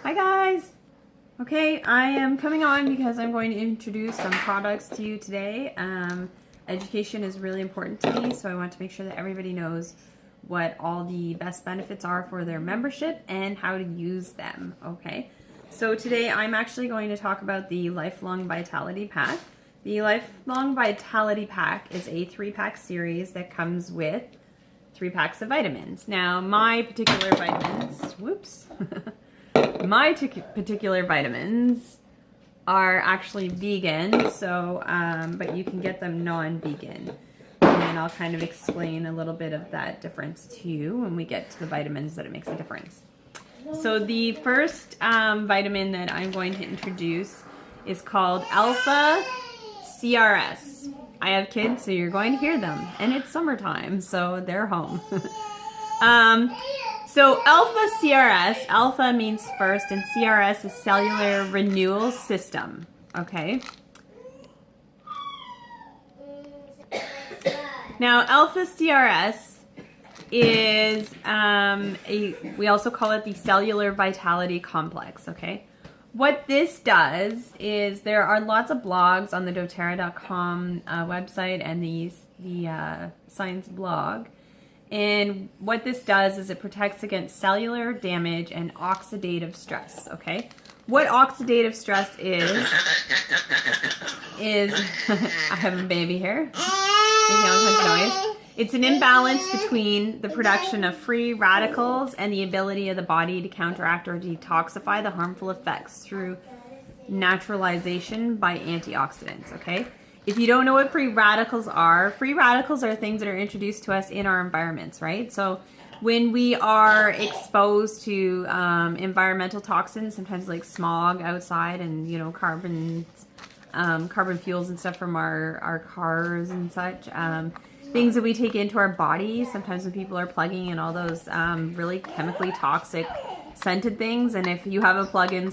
Hi guys! Okay, I am coming on because I'm going to introduce some products to you today. Education is really important to me, so I want to make sure that everybody knows what all the best benefits are for their membership and how to use them, okay? So today I'm actually going to talk about the Lifelong Vitality Pack. The Lifelong Vitality Pack is a 3-pack series that comes with 3 packs of vitamins. Now, my particular vitamins, my particular vitamins are actually vegan, so but you can get them non-vegan. And I'll kind of explain a little bit of that difference to you when we get to the vitamins that it makes a difference. So the first vitamin that I'm going to introduce is called Alpha CRS. I have kids, so you're going to hear them, and it's summertime, so they're home. So Alpha CRS, Alpha means first, and CRS is Cellular Renewal System, okay? Now, Alpha CRS is, we also call it the Cellular Vitality Complex, okay? What this does is there are lots of blogs on the doTERRA.com website and the science blog. And what this does is it protects against cellular damage and oxidative stress, okay? What oxidative stress is I have a baby here, making all kinds of noise. It's an imbalance between the production of free radicals and the ability of the body to counteract or detoxify the harmful effects through naturalization by antioxidants, okay? If you don't know what free radicals are things that are introduced to us in our environments, right? So when we are exposed to environmental toxins, sometimes like smog outside and, you know, carbon fuels and stuff from our cars and such, things that we take into our body, sometimes when people are plugging in all those really chemically toxic scented things, and if you have a plug-in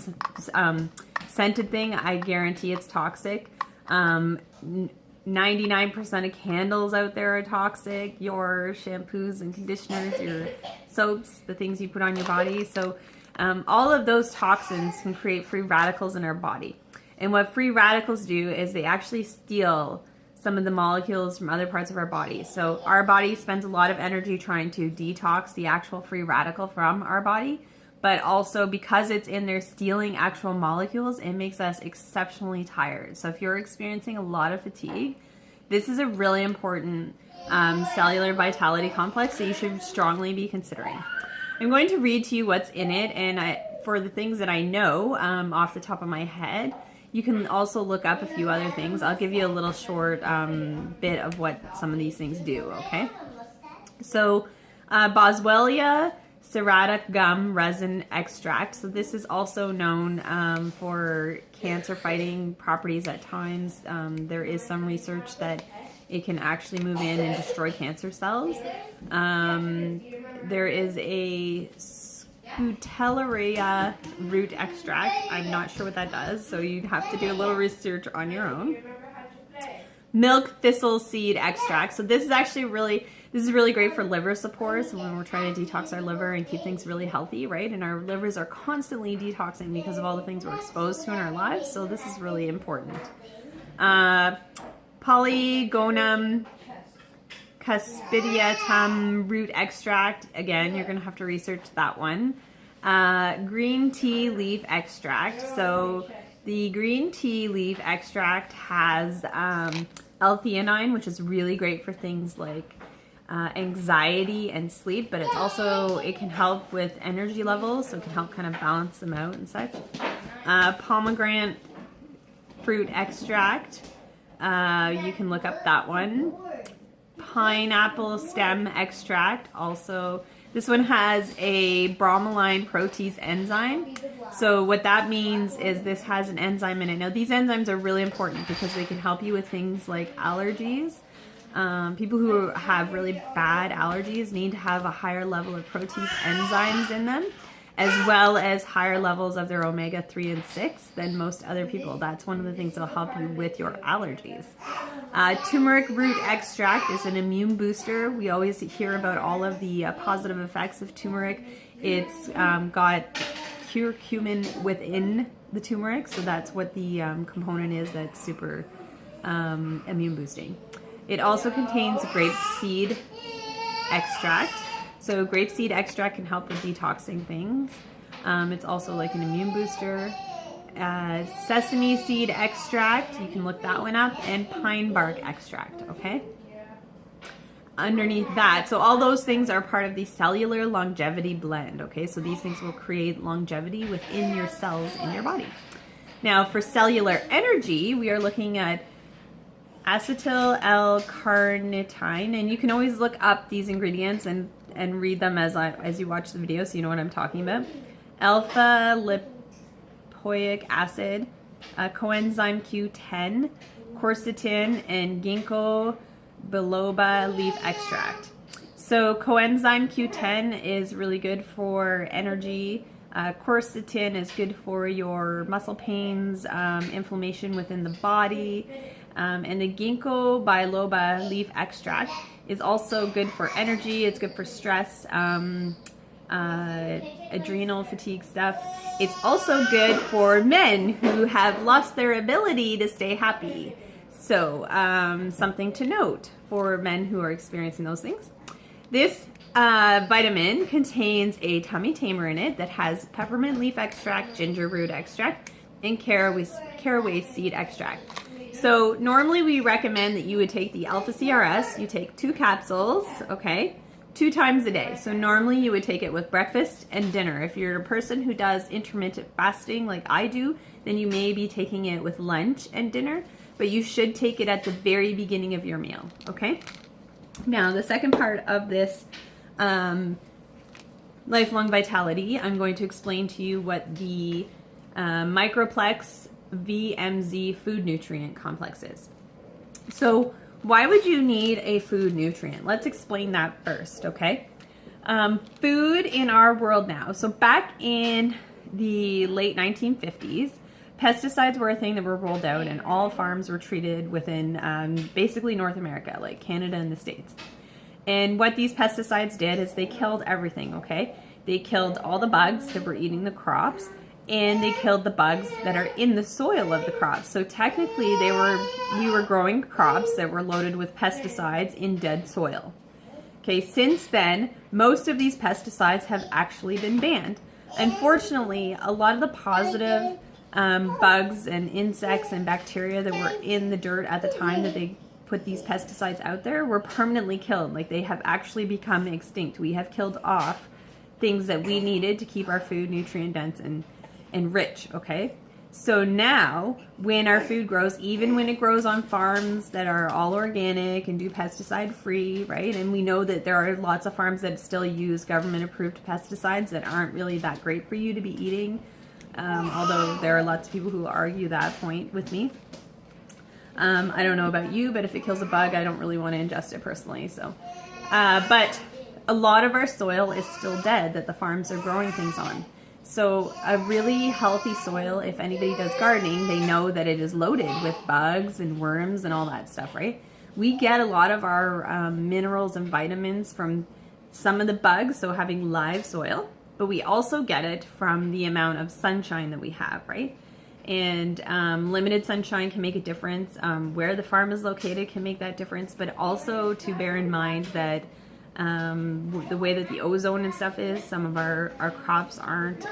scented thing, I guarantee it's toxic. 99% of candles out there are toxic. Your shampoos and conditioners, your soaps, the things you put on your body. So all of those toxins can create free radicals in our body. And what free radicals do is they actually steal some of the molecules from other parts of our body. So our body spends a lot of energy trying to detox the actual free radical from our body. But also because it's in there stealing actual molecules, it makes us exceptionally tired. So if you're experiencing a lot of fatigue, this is a really important cellular vitality complex that you should strongly be considering. I'm going to read to you what's in it, and for the things that I know off the top of my head, you can also look up a few other things. I'll give you a little short bit of what some of these things do, okay? So Boswellia serrata gum resin extract. So this is also known for cancer fighting properties at times. There is some research that it can actually move in and destroy cancer cells. There is a Scutellaria root extract. I'm not sure what that does, so you'd have to do a little research on your own. Milk thistle seed extract. So this is actually really great for liver support. So when we're trying to detox our liver and keep things really healthy, right? And our livers are constantly detoxing because of all the things we're exposed to in our lives. So this is really important. Polygonum cuspidiatum root extract. Again, you're going to have to research that one. Green tea leaf extract. So the green tea leaf extract has L-theanine, which is really great for things like anxiety and sleep, but it can help with energy levels, so it can help kind of balance them out and such. Pomegranate fruit extract, you can look up that one. Pineapple stem extract, also this one has a bromelain protease enzyme. So what that means is this has an enzyme in it. Now these enzymes are really important because they can help you with things like allergies. People who have really bad allergies need to have a higher level of protease enzymes in them, as well as higher levels of their omega-3 and 6 than most other people. That's one of the things that will help you with your allergies. Turmeric root extract is an immune booster. We always hear about all of the positive effects of turmeric. It's got curcumin within the turmeric, so that's what the component is that's super immune boosting. It also contains grapeseed extract. So grapeseed extract can help with detoxing things. It's also like an immune booster. Sesame seed extract, you can look that one up, and pine bark extract, okay? Underneath that, so all those things are part of the cellular longevity blend, okay? So these things will create longevity within your cells in your body. Now for cellular energy, we are looking at acetyl L-carnitine, and you can always look up these ingredients and read them as you watch the video, so you know what I'm talking about. Alpha lipoic acid, coenzyme Q10, quercetin, and ginkgo biloba leaf extract. So coenzyme Q10 is really good for energy. Quercetin is good for your muscle pains, inflammation within the body. And the ginkgo biloba leaf extract is also good for energy. It's good for stress, adrenal fatigue stuff. It's also good for men who have lost their ability to stay happy. So something to note for men who are experiencing those things. This vitamin contains a tummy tamer in it that has peppermint leaf extract, ginger root extract, and caraway seed extract. So normally we recommend that you would take the Alpha CRS, you take 2 capsules, okay, 2 times a day. So normally you would take it with breakfast and dinner. If you're a person who does intermittent fasting like I do, then you may be taking it with lunch and dinner, but you should take it at the very beginning of your meal, okay? Now, the second part of this Lifelong Vitality, I'm going to explain to you what the Microplex VMZ food nutrient complex is. So why would you need a food nutrient? Let's explain that first, okay? Food in our world now. So back in the late 1950s, pesticides were a thing that were rolled out, and all farms were treated within basically North America, like Canada and the States. And what these pesticides did is they killed everything, okay? They killed all the bugs that were eating the crops, and they killed the bugs that are in the soil of the crops. So technically we were growing crops that were loaded with pesticides in dead soil. Okay, since then, most of these pesticides have actually been banned. Unfortunately, a lot of the positive bugs and insects and bacteria that were in the dirt at the time that they put these pesticides out there were permanently killed. Like, they have actually become extinct. We have killed off things that we needed to keep our food nutrient dense and rich, okay? So now, when our food grows, even when it grows on farms that are all organic and do pesticide free, right? And we know that there are lots of farms that still use government approved pesticides that aren't really that great for you to be eating. Although there are lots of people who argue that point with me. I don't know about you, but if it kills a bug, I don't really want to ingest it personally. So, but a lot of our soil is still dead that the farms are growing things on. So a really healthy soil, if anybody does gardening, they know that it is loaded with bugs and worms and all that stuff, right? We get a lot of our minerals and vitamins from some of the bugs, so having live soil, but we also get it from the amount of sunshine that we have, right? And limited sunshine can make a difference. Where the farm is located can make that difference, but also to bear in mind that the way that the ozone and stuff is, some of our crops aren't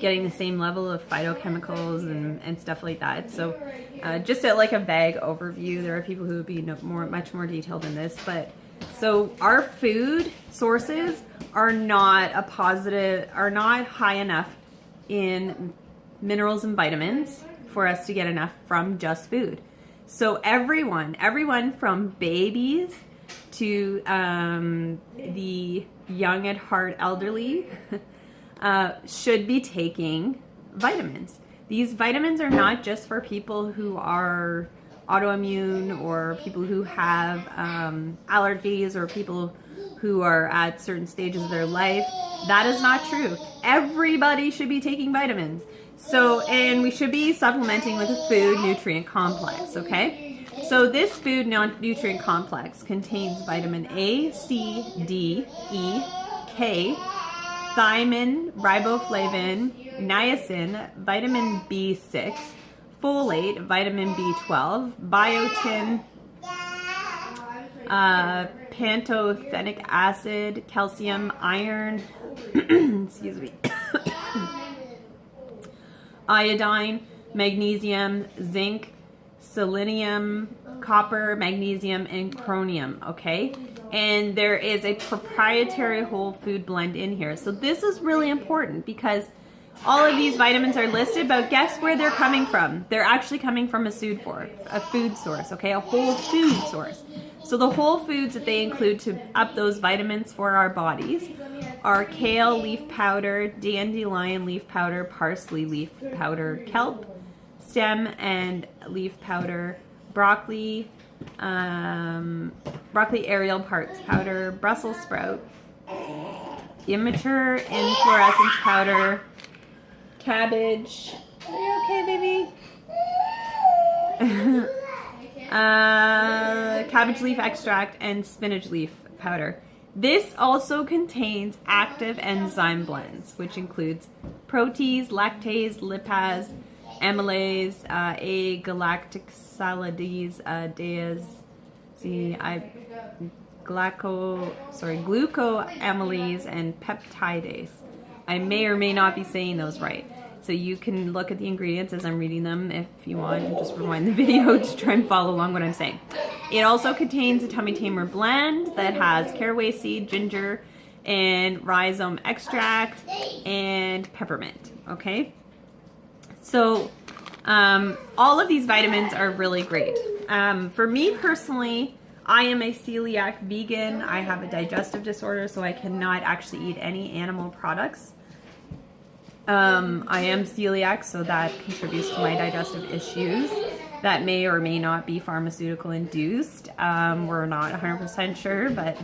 getting the same level of phytochemicals and stuff like that. So just at like a vague overview, there are people who would be much more detailed than this, but so our food sources are not high enough in minerals and vitamins for us to get enough from just food. So everyone from babies to the young at heart elderly should be taking vitamins. These vitamins are not just for people who are autoimmune or people who have allergies or people who are at certain stages of their life. That is not true. Everybody should be taking vitamins. So, and we should be supplementing with a food nutrient complex, okay? So this food nutrient complex contains vitamin A, C, D, E, K, thiamine, riboflavin, niacin, vitamin B6, folate, vitamin B12, biotin, pantothenic acid, calcium, iron, excuse me, iodine, magnesium, zinc, selenium, copper, magnesium, and chromium, okay? And there is a proprietary whole food blend in here. So this is really important because all of these vitamins are listed, but guess where they're coming from? They're actually coming from a food source, okay? A whole food source. So the whole foods that they include to up those vitamins for our bodies are kale leaf powder, dandelion leaf powder, parsley leaf powder, kelp, stem and leaf powder, broccoli, aerial parts powder, Brussels sprout, immature inflorescence powder, cabbage. Are you okay, baby? Cabbage leaf extract and spinach leaf powder. This also contains active enzyme blends, which includes protease, lactase, lipase, amylase, galactosidase, glucoamylase, and peptidase. I may or may not be saying those right. So you can look at the ingredients as I'm reading them if you want, and just rewind the video to try and follow along what I'm saying. It also contains a tummy tamer blend that has caraway seed, ginger, and rhizome extract, and peppermint, okay? So all of these vitamins are really great. For me personally, I am a celiac vegan. I have a digestive disorder, so I cannot actually eat any animal products. I am celiac, so that contributes to my digestive issues. That may or may not be pharmaceutical induced. We're not 100% sure, but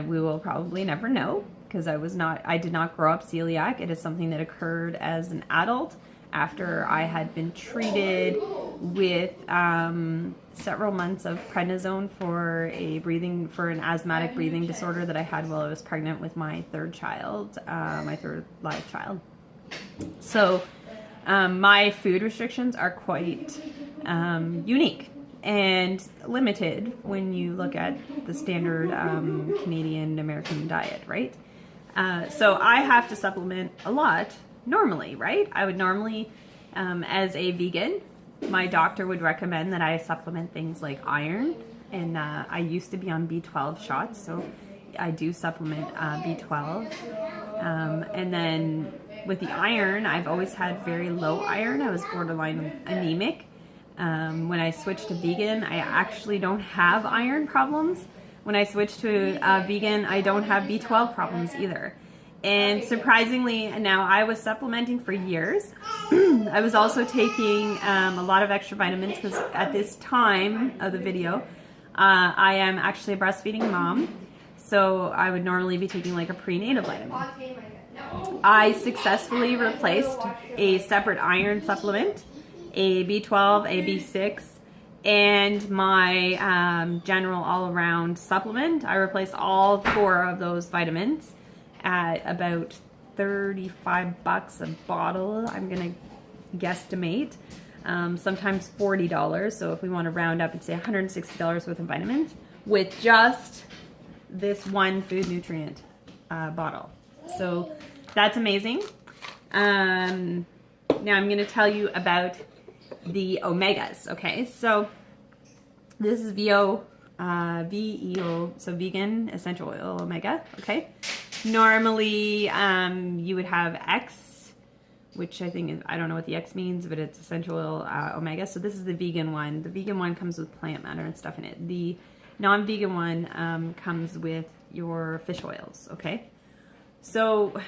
we will probably never know because I did not grow up celiac. It is something that occurred as an adult after I had been treated with several months of prednisone for an asthmatic breathing disorder that I had while I was pregnant with my third child, my third live child. So my food restrictions are quite unique and limited when you look at the standard Canadian American diet, right? So I have to supplement a lot normally, right? I would normally, as a vegan, my doctor would recommend that I supplement things like iron, and I used to be on B12 shots, so I do supplement B12. And then with the iron, I've always had very low iron. I was borderline anemic. When I switched to vegan, I actually don't have iron problems. When I switched to vegan, I don't have B12 problems either. And surprisingly, now I was supplementing for years. I was also taking a lot of extra vitamins because at this time of the video, I am actually a breastfeeding mom. So I would normally be taking like a prenatal vitamin. I successfully replaced a separate iron supplement, a B12, a B6, and my general all-around supplement. I replaced all 4 of those vitamins at about $35 a bottle, I'm gonna guesstimate. Sometimes $40, so if we want to round up and say $160 worth of vitamins with just this one food nutrient bottle. So that's amazing. Now I'm going to tell you about the omegas, okay? So this is VEO, so vegan essential oil omega, okay? Normally you would have X, which I don't know what the X means, but it's essential oil omega. So this is the vegan one. The vegan one comes with plant matter and stuff in it. The non-vegan one comes with your fish oils, okay? So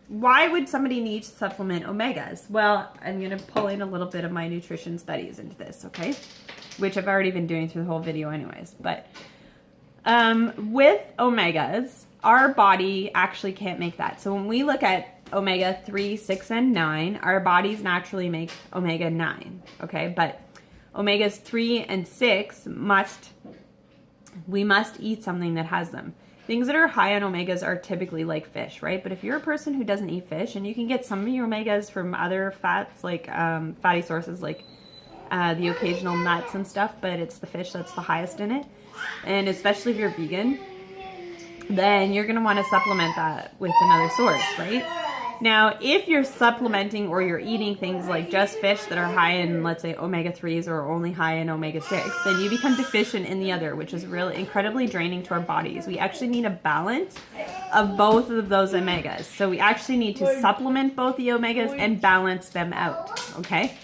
why would somebody need to supplement omegas? Well, I'm going to pull in a little bit of my nutrition studies into this, okay? Which I've already been doing through the whole video anyways. But with omegas, our body actually can't make that. So when we look at omega 3, 6, and 9, our bodies naturally make omega 9, okay? But omegas 3 and 6 we must eat something that has them. things that are high on omegas are typically like fish, right? But if you're a person who doesn't eat fish, and you can get some of your omegas from other fats, like fatty sources, like the occasional nuts and stuff, but it's the fish that's the highest in it. And especially if you're vegan, then you're going to want to supplement that with another source, right? Now, if you're supplementing or you're eating things like just fish that are high in, let's say, omega-3s or only high in omega-6, then you become deficient in the other, which is really incredibly draining to our bodies. We actually need a balance of both of those omegas. So we actually need to supplement both the omegas and balance them out, okay?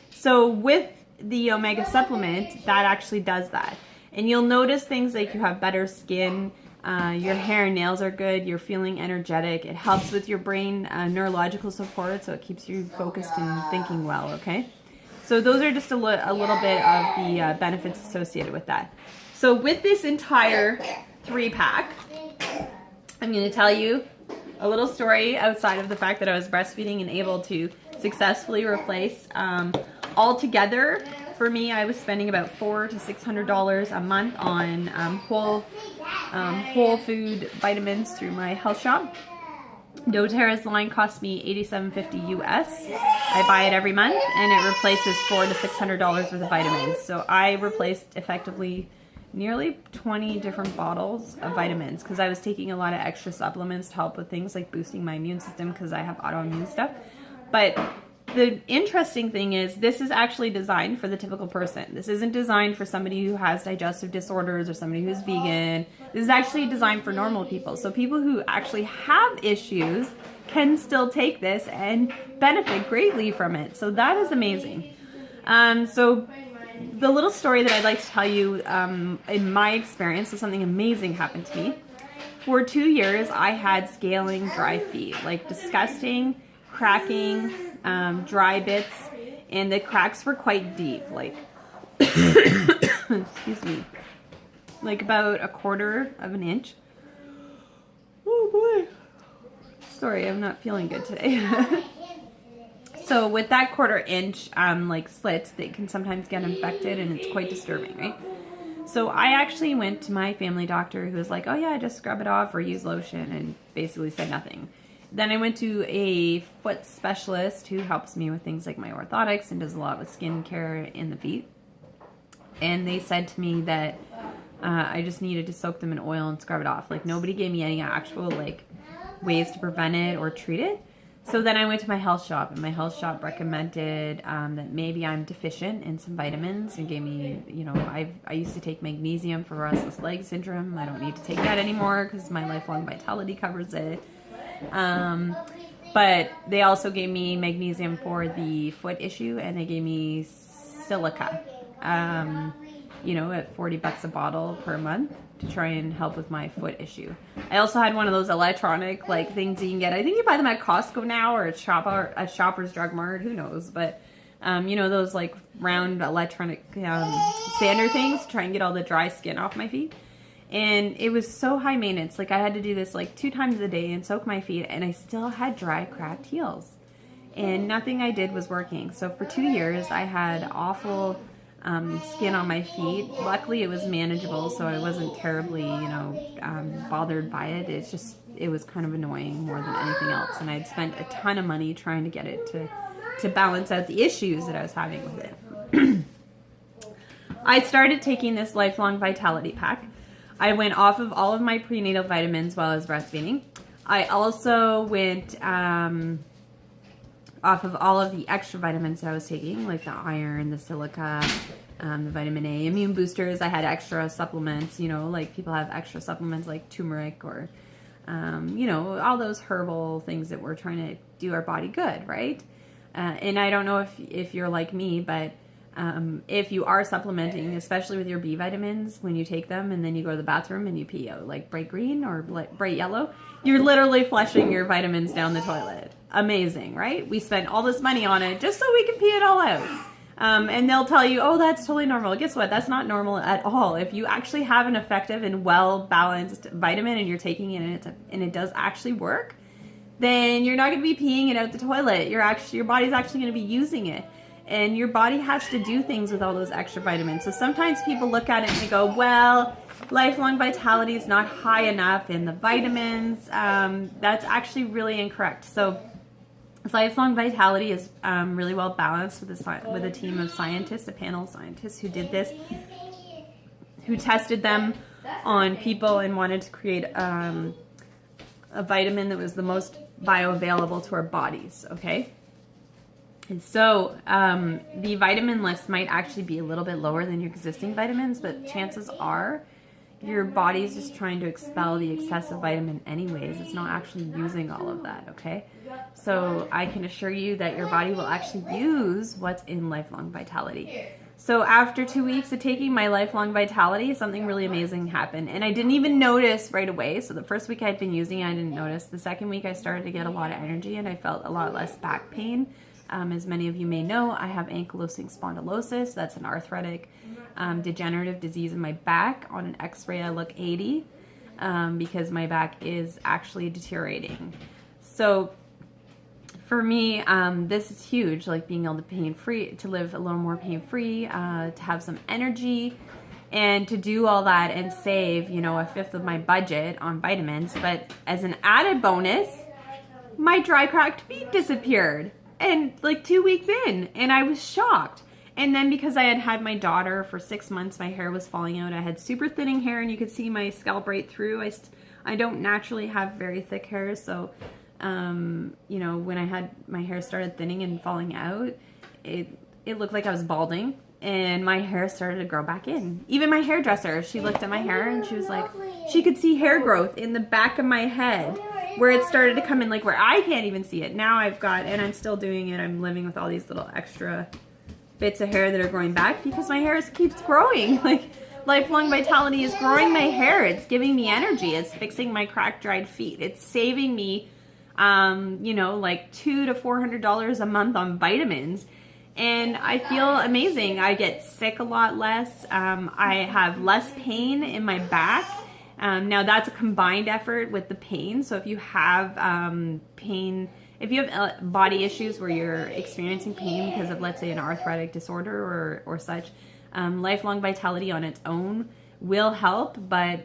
So with the omega supplement, that actually does that. And you'll notice things like you have better skin, your hair and nails are good, you're feeling energetic, it helps with your brain neurological support, so it keeps you focused and thinking well, okay? So those are just a little bit of the benefits associated with that. So with this entire 3-pack, I'm going to tell you a little story outside of the fact that I was breastfeeding and able to successfully replace. Altogether, for me, I was spending about $400 to $600 a month on whole food vitamins through my health shop. doTERRA's line cost me $87.50 US. I buy it every month, and it replaces $400 to $600 worth of vitamins. So I replaced effectively nearly 20 different bottles of vitamins because I was taking a lot of extra supplements to help with things like boosting my immune system because I have autoimmune stuff. But the interesting thing is this is actually designed for the typical person. This isn't designed for somebody who has digestive disorders or somebody who's vegan. This is actually designed for normal people. So people who actually have issues can still take this and benefit greatly from it. So that is amazing. So the little story that I'd like to tell you in my experience, so something amazing happened to me. For 2 years, I had scaling dry feet, like disgusting, cracking, dry bits, and the cracks were quite deep, like excuse me, like about 1/4 of an inch. Oh boy, sorry, I'm not feeling good today. So with that 1/4 inch like slits, they can sometimes get infected, and it's quite disturbing, right? So I actually went to my family doctor, who was like, oh yeah, just scrub it off or use lotion, and basically said nothing. Then I went to a foot specialist who helps me with things like my orthotics and does a lot with skincare in the feet. And they said to me that I just needed to soak them in oil and scrub it off. Like, nobody gave me any actual like ways to prevent it or treat it. So then I went to my health shop, and my health shop recommended that maybe I'm deficient in some vitamins, and gave me, you know, I used to take magnesium for restless leg syndrome. I don't need to take that anymore because my Lifelong Vitality covers it. But they also gave me magnesium for the foot issue, and they gave me silica, you know, at $40 a bottle per month to try and help with my foot issue. I also had one of those electronic like things you can get. I think you buy them at Costco now, or at Shoppers Drug Mart, who knows, but you know, those like round electronic sander things to try and get all the dry skin off my feet. And it was so high maintenance. Like, I had to do this like 2 times a day and soak my feet, and I still had dry, cracked heels. And nothing I did was working. So for 2 years, I had awful skin on my feet. Luckily, it was manageable, so I wasn't terribly, you know, bothered by it. It's just, it was kind of annoying more than anything else. And I'd spent a ton of money trying to get it to balance out the issues that I was having with it. I started taking this Lifelong Vitality pack. I went off of all of my prenatal vitamins while I was breastfeeding. I also went off of all of the extra vitamins that I was taking, like the iron, the silica, the vitamin A, immune boosters. I had extra supplements, you know, like people have extra supplements like turmeric or, you know, all those herbal things that we're trying to do our body good, right? And I don't know if you're like me, but if you are supplementing, especially with your B vitamins, when you take them and then you go to the bathroom and you pee like bright green or bright yellow, you're literally flushing your vitamins down the toilet. Amazing, right? We spent all this money on it just so we can pee it all out. And they'll tell you, oh, that's totally normal. Guess what? That's not normal at all. If you actually have an effective and well-balanced vitamin and you're taking it and it does actually work, then you're not going to be peeing it out the toilet. Your body's actually going to be using it. And your body has to do things with all those extra vitamins. So sometimes people look at it and they go, well, lifelong vitality is not high enough in the vitamins. That's actually really incorrect. So lifelong vitality is really well balanced with a team of scientists, a panel of scientists who did this, who tested them on people and wanted to create a vitamin that was the most bioavailable to our bodies, okay? And so the vitamin list might actually be a little bit lower than your existing vitamins, but chances are your body's just trying to expel the excessive vitamin anyways. It's not actually using all of that, okay? So I can assure you that your body will actually use what's in Lifelong Vitality. So after 2 weeks of taking my Lifelong Vitality, something really amazing happened. And I didn't even notice right away. So the first week I'd been using it, I didn't notice. The second week I started to get a lot of energy and I felt a lot less back pain. As many of you may know, I have ankylosing spondylosis. That's an arthritic degenerative disease in my back. On an x-ray I look 80 because my back is actually deteriorating. So for me, this is huge, like being able to live a little more pain-free, to have some energy, and to do all that and save, you know, a fifth of my budget on vitamins. But as an added bonus, my dry, cracked feet disappeared. And like 2 weeks in, and I was shocked. And then because I had had my daughter for 6 months, my hair was falling out. I had super thinning hair, and you could see my scalp right through. I don't naturally have very thick hair, so you know, when I had my hair started thinning and falling out, it looked like I was balding, and my hair started to grow back in. Even my hairdresser, she looked at my hair and she was like, she could see hair growth in the back of my head where it started to come in, like where I can't even see it. Now I've got, and I'm still doing it, I'm living with all these little extra bits of hair that are growing back because my hair keeps growing. Like Lifelong Vitality is growing my hair. It's giving me energy. It's fixing my cracked, dried feet. It's saving me you know, like $200 to $400 a month on vitamins, and I feel amazing. I get sick a lot less. I have less pain in my back. Now that's a combined effort with the pain. So if you have pain, if you have body issues where you're experiencing pain because of, let's say, an arthritic disorder or such, Lifelong Vitality on its own will help, but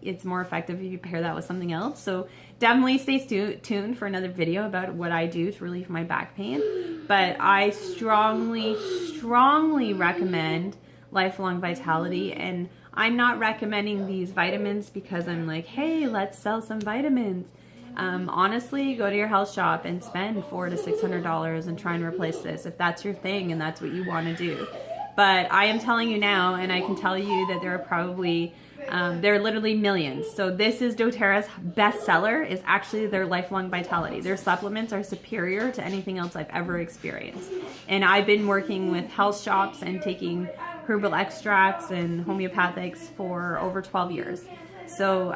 it's more effective if you pair that with something else. So definitely stay tuned for another video about what I do to relieve my back pain. But I strongly, strongly recommend Lifelong Vitality. And I'm not recommending these vitamins because I'm like, hey, let's sell some vitamins. Honestly, go to your health shop and spend $400 to $600 and try and replace this if that's your thing and that's what you want to do. But I am telling you now, and I can tell you that there are probably, there are literally millions. So this is doTERRA's bestseller, is actually their Lifelong Vitality. Their supplements are superior to anything else I've ever experienced. And I've been working with health shops and taking herbal extracts and homeopathics for over 12 years. So,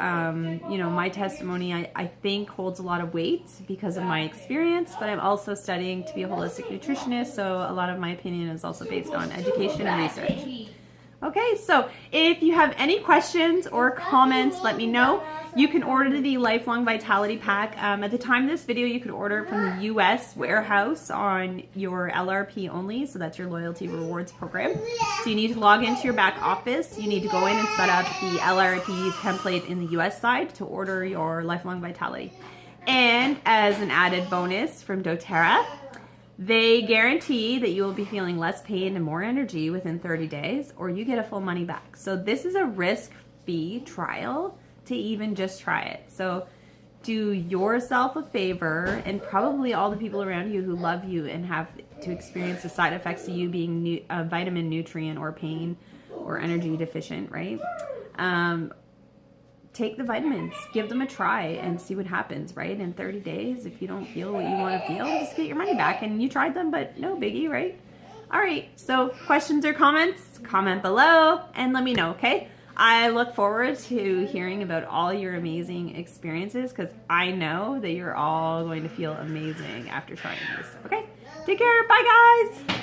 you know, my testimony, I think, holds a lot of weight because of my experience, but I'm also studying to be a holistic nutritionist, so a lot of my opinion is also based on education and research. Okay, so if you have any questions or comments, let me know. You can order the Lifelong Vitality Pack. At the time of this video, you could order it from the US warehouse on your LRP only, so that's your Loyalty Rewards Program. So you need to log into your back office. You need to go in and set up the LRP template in the US side to order your Lifelong Vitality. And as an added bonus from doTERRA, they guarantee that you will be feeling less pain and more energy within 30 days, or you get a full money back. So this is a risk-free trial to even just try it. So do yourself a favor, and probably all the people around you who love you and have to experience the side effects of you being vitamin, nutrient, or pain, or energy deficient, right? Take the vitamins, give them a try, and see what happens, right? In 30 days, if you don't feel what you want to feel, just get your money back. And you tried them, but no biggie, right? All right, so questions or comments, comment below and let me know, okay? I look forward to hearing about all your amazing experiences because I know that you're all going to feel amazing after trying this, okay? Take care, bye guys!